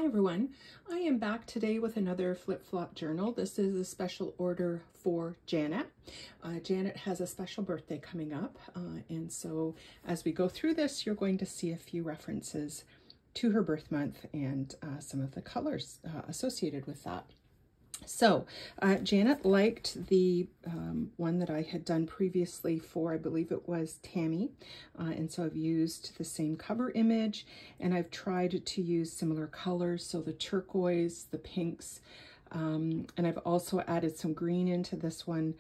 Hi everyone, I am back today with another flip-flop journal. This is a special order for Janet. Janet has a special birthday coming up, and so as we go through this, you're going to see a few references to her birth month and some of the colors associated with that. So Janet liked the one that I had done previously for, I believe it was Tammy, and so I've used the same cover image, and I've tried to use similar colors, so the turquoise, the pinks, and I've also added some green into this one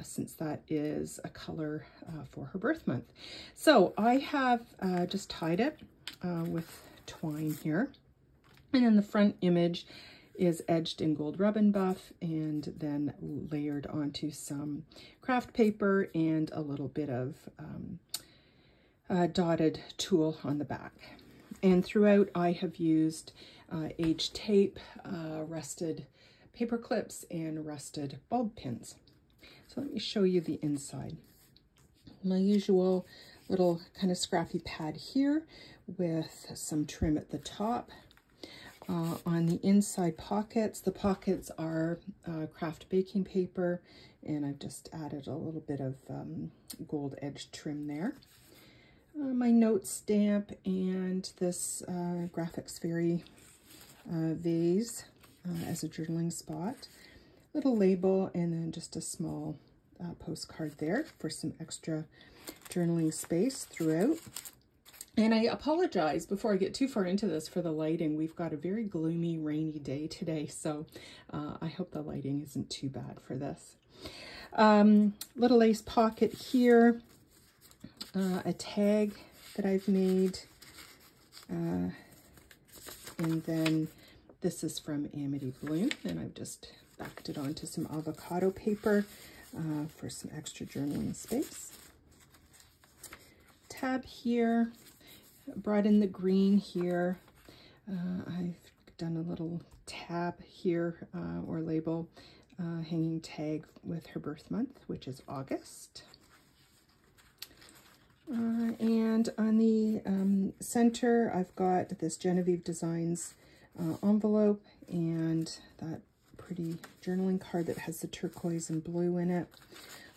since that is a color for her birth month. So I have just tied it with twine here, and in the front image is edged in gold rub and buff and then layered onto some craft paper and a little bit of dotted tulle on the back. And throughout I have used aged tape, rusted paper clips, and rusted bulb pins. So let me show you the inside. My usual little kind of scrappy pad here with some trim at the top. On the inside pockets, the pockets are craft baking paper, and I've just added a little bit of gold edged trim there. My note stamp and this Graphics Fairy vase as a journaling spot. Little label, and then just a small postcard there for some extra journaling space throughout. And I apologize before I get too far into this for the lighting. We've got a very gloomy, rainy day today, so I hope the lighting isn't too bad for this. Little lace pocket here, a tag that I've made, and then this is from Amity Bloom, and I've just backed it onto some avocado paper for some extra journaling space. Tab here. Brought in the green here. I've done a little tab here or label, hanging tag with her birth month, which is August. And on the center, I've got this Genevieve Designs envelope and that pretty journaling card that has the turquoise and blue in it.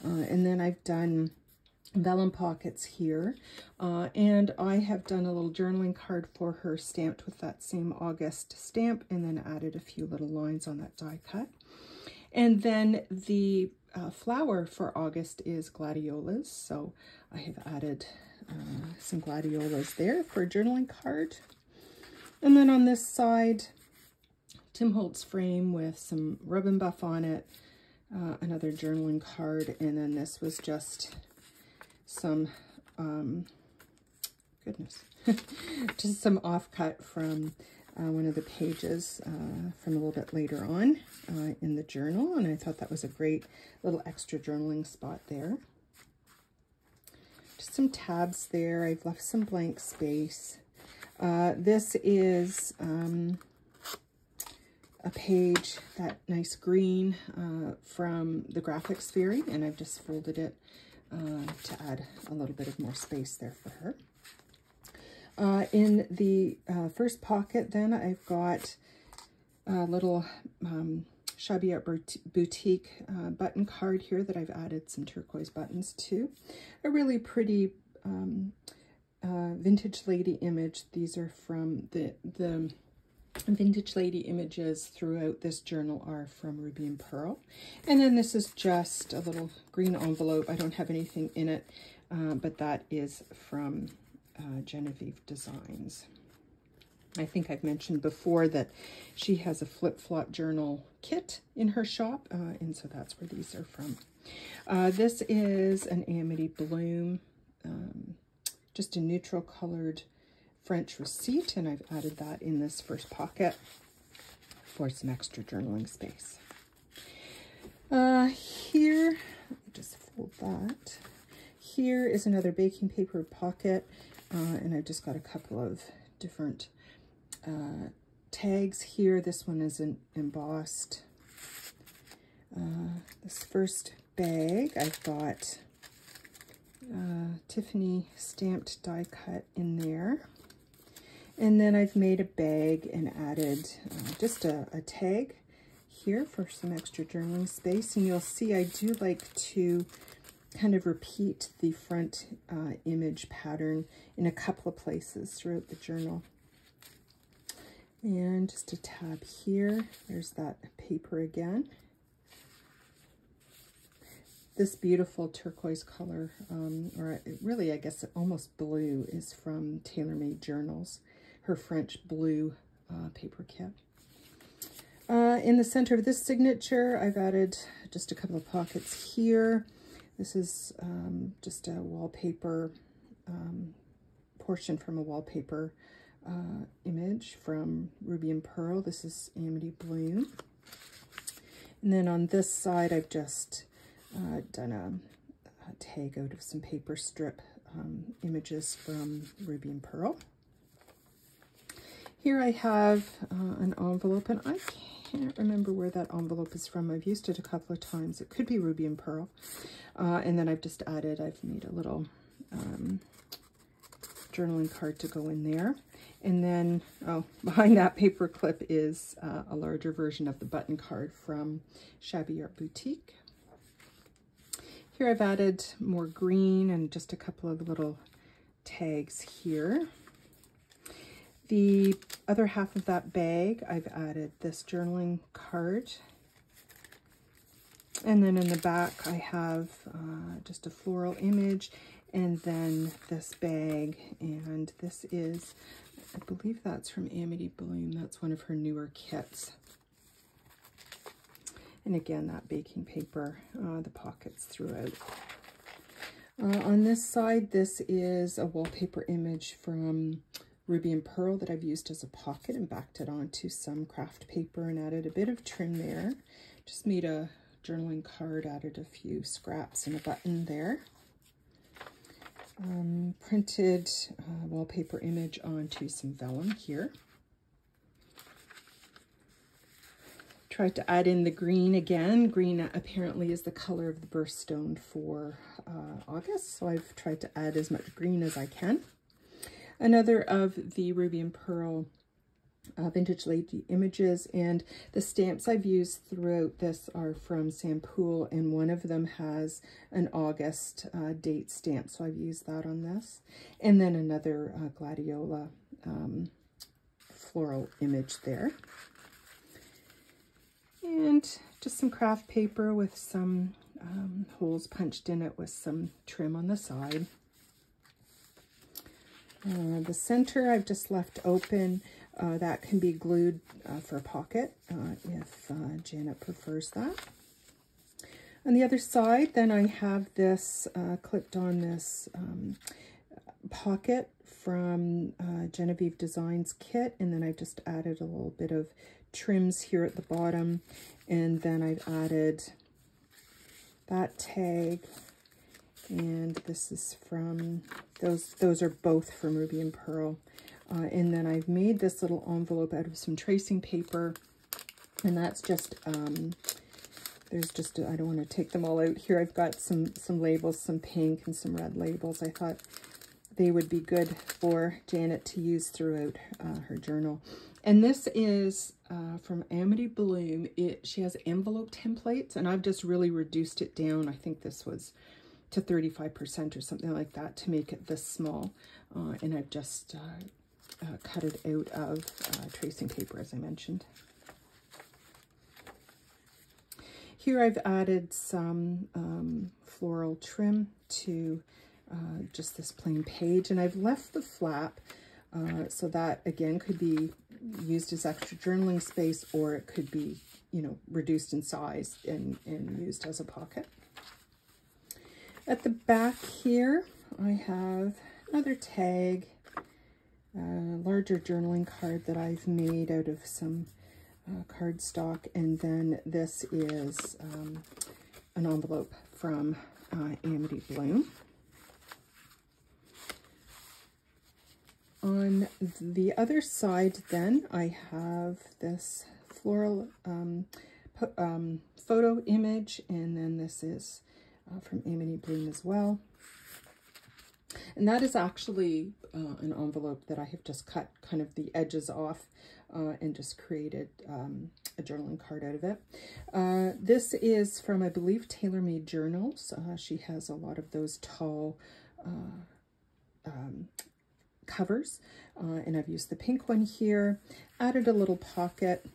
And then I've done vellum pockets here, and I have done a little journaling card for her stamped with that same August stamp, and then added a few little lines on that die cut. And then the flower for August is gladiolas, so I have added some gladiolas there for a journaling card. And then on this side, Tim Holtz frame with some rub and buff on it, another journaling card, and then this was just some, just some offcut from one of the pages from a little bit later on in the journal, and I thought that was a great little extra journaling spot there. Just some tabs there. I've left some blank space. This is a page, that nice green from the Graphics Fairy, and I've just folded it to add a little bit of more space there for her. In the first pocket then, I've got a little Shabby Art Boutique button card here that I've added some turquoise buttons to. A really pretty vintage lady image. These are from the vintage lady images throughout this journal are from Ruby and Pearl. And then this is just a little green envelope. I don't have anything in it, but that is from Genevieve Designs. I think I've mentioned before that she has a flip-flop journal kit in her shop, and so that's where these are from. This is an Amity Bloom, just a neutral colored French receipt, and I've added that in this first pocket for some extra journaling space. Here, just fold that. Here is another baking paper pocket, and I've just got a couple of different tags here. This one is embossed. This first bag, I've got Tiffany stamped die cut in there. And then I've made a bag and added just a tag here for some extra journaling space. And you'll see I do like to kind of repeat the front image pattern in a couple of places throughout the journal. And just a tab here, there's that paper again. This beautiful turquoise color, or really I guess almost blue, is from Tailor Made Journals, her French blue paper kit. In the center of this signature, I've added just a couple of pockets here. This is just a wallpaper portion from a wallpaper image from Ruby and Pearl. This is Amity Bloom. And then on this side, I've just done a tag out of some paper strip images from Ruby and Pearl. Here I have an envelope, and I can't remember where that envelope is from. I've used it a couple of times. It could be Ruby and Pearl. And then I've made a little journaling card to go in there. And then, behind that paper clip is a larger version of the button card from Shabby Art Boutique. Here I've added more green and just a couple of little tags here. The other half of that bag, I've added this journaling card. And then in the back, I have just a floral image, and then this bag, and this is, I believe that's from Amity Bloom. That's one of her newer kits. And again, that baking paper, the pockets throughout. On this side, this is a wallpaper image from Ruby and Pearl that I've used as a pocket and backed it onto some craft paper and added a bit of trim there. Just made a journaling card, added a few scraps and a button there. Printed wallpaper image onto some vellum here. Tried to add in the green again. Green apparently is the color of the birthstone for August, so I've tried to add as much green as I can. Another of the Ruby and Pearl vintage lady images, and the stamps I've used throughout this are from Sam Poole, and one of them has an August date stamp, so I've used that on this. And then another gladiola floral image there. And just some craft paper with some holes punched in it with some trim on the side. The center I've just left open. That can be glued for a pocket if Janet prefers that. On the other side, then I have this clipped on this pocket from Genevieve Designs kit, and then I just added a little bit of trims here at the bottom, and then I've added that tag, and this is from, those are both from Ruby and Pearl. And then I've made this little envelope out of some tracing paper, and that's just, there's just, I don't want to take them all out here. I've got some labels, some pink and some red labels. I thought they would be good for Janet to use throughout her journal. And this is from Amity Bloom. She has envelope templates, and I've just really reduced it down. I think this was to 35% or something like that to make it this small. And I've just cut it out of tracing paper, as I mentioned. Here I've added some floral trim to just this plain page, and I've left the flap so that, again, could be used as extra journaling space, or it could be, you know, reduced in size and used as a pocket. At the back here, I have another tag, larger journaling card that I've made out of some cardstock, and then this is an envelope from Amity Bloom. On the other side, then, I have this floral photo image, and then this is from Amity Bloom as well. And that is actually an envelope that I have just cut kind of the edges off and just created a journaling card out of it. This is from, I believe, Tailor Made Journals. She has a lot of those tall covers, and I've used the pink one here, added a little pocket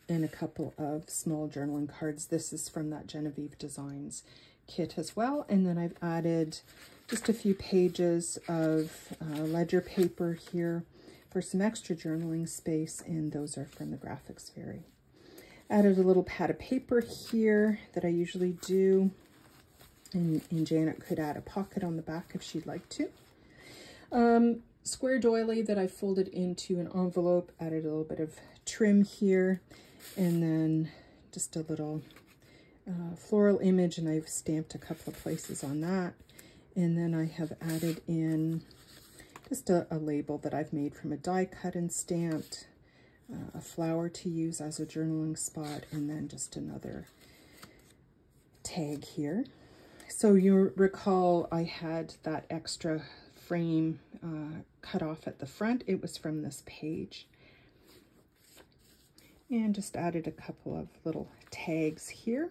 and a couple of small journaling cards. This is from that Genevieve Designs kit as well. And then I've added just a few pages of ledger paper here for some extra journaling space, and those are from the Graphics Fairy. Added a little pad of paper here that I usually do, and Janet could add a pocket on the back if she'd like to. Square doily that I folded into an envelope, added a little bit of trim here, and then just a little floral image, and I've stamped a couple of places on that. And then I have added in just a label that I've made from a die cut and stamped, a flower to use as a journaling spot, and then just another tag here. So you recall I had that extra frame cut off at the front. It was from this page. And just added a couple of little tags here.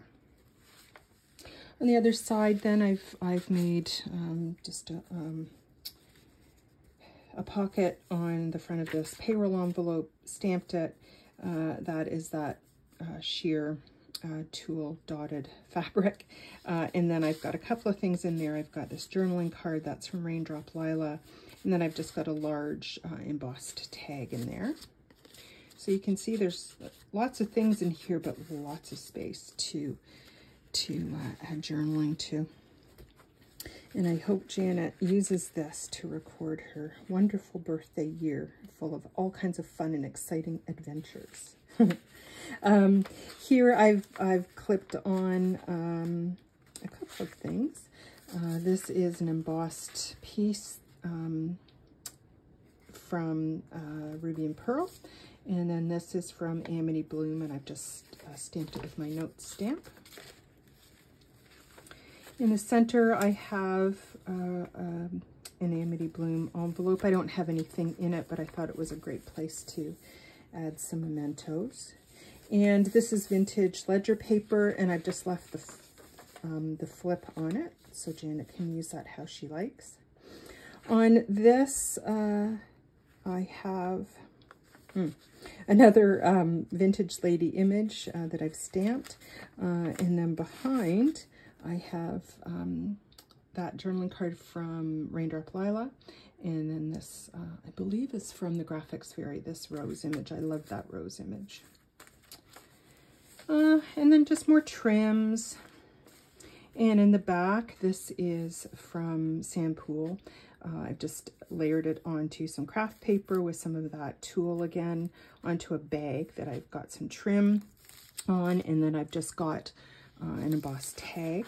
On the other side, then I've made just a pocket on the front of this payroll envelope, stamped it. That is that sheer tulle dotted fabric. And then I've got a couple of things in there. I've got this journaling card that's from Raindrop Lila, and then I've just got a large embossed tag in there. So you can see there's lots of things in here, but lots of space to add journaling to. And I hope Janet uses this to record her wonderful birthday year full of all kinds of fun and exciting adventures. Here I've clipped on a couple of things. This is an embossed piece from Ruby and Pearl. And then this is from Amity Bloom, and I've just stamped it with my note stamp. In the center, I have an Amity Bloom envelope. I don't have anything in it, but I thought it was a great place to add some mementos. And this is vintage ledger paper, and I've just left the flip on it, so Janet can use that how she likes. On this, I have another vintage lady image that I've stamped, and then behind I have that journaling card from Raindrop Lila, and then this I believe is from the Graphics Fairy, this rose image. I love that rose image. And then just more trims. And in the back, this is from Sampool. I've just layered it onto some craft paper with some of that tulle again, onto a bag that I've got some trim on, and then I've just got an embossed tag,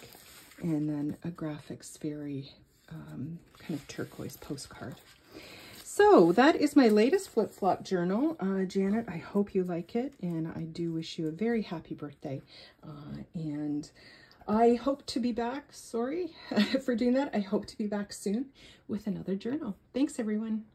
and then a Graphics Fairy kind of turquoise postcard. So that is my latest flip-flop journal. Janet, I hope you like it, and I do wish you a very happy birthday. And I hope to be back, sorry for doing that. I hope to be back soon with another journal. Thanks, everyone.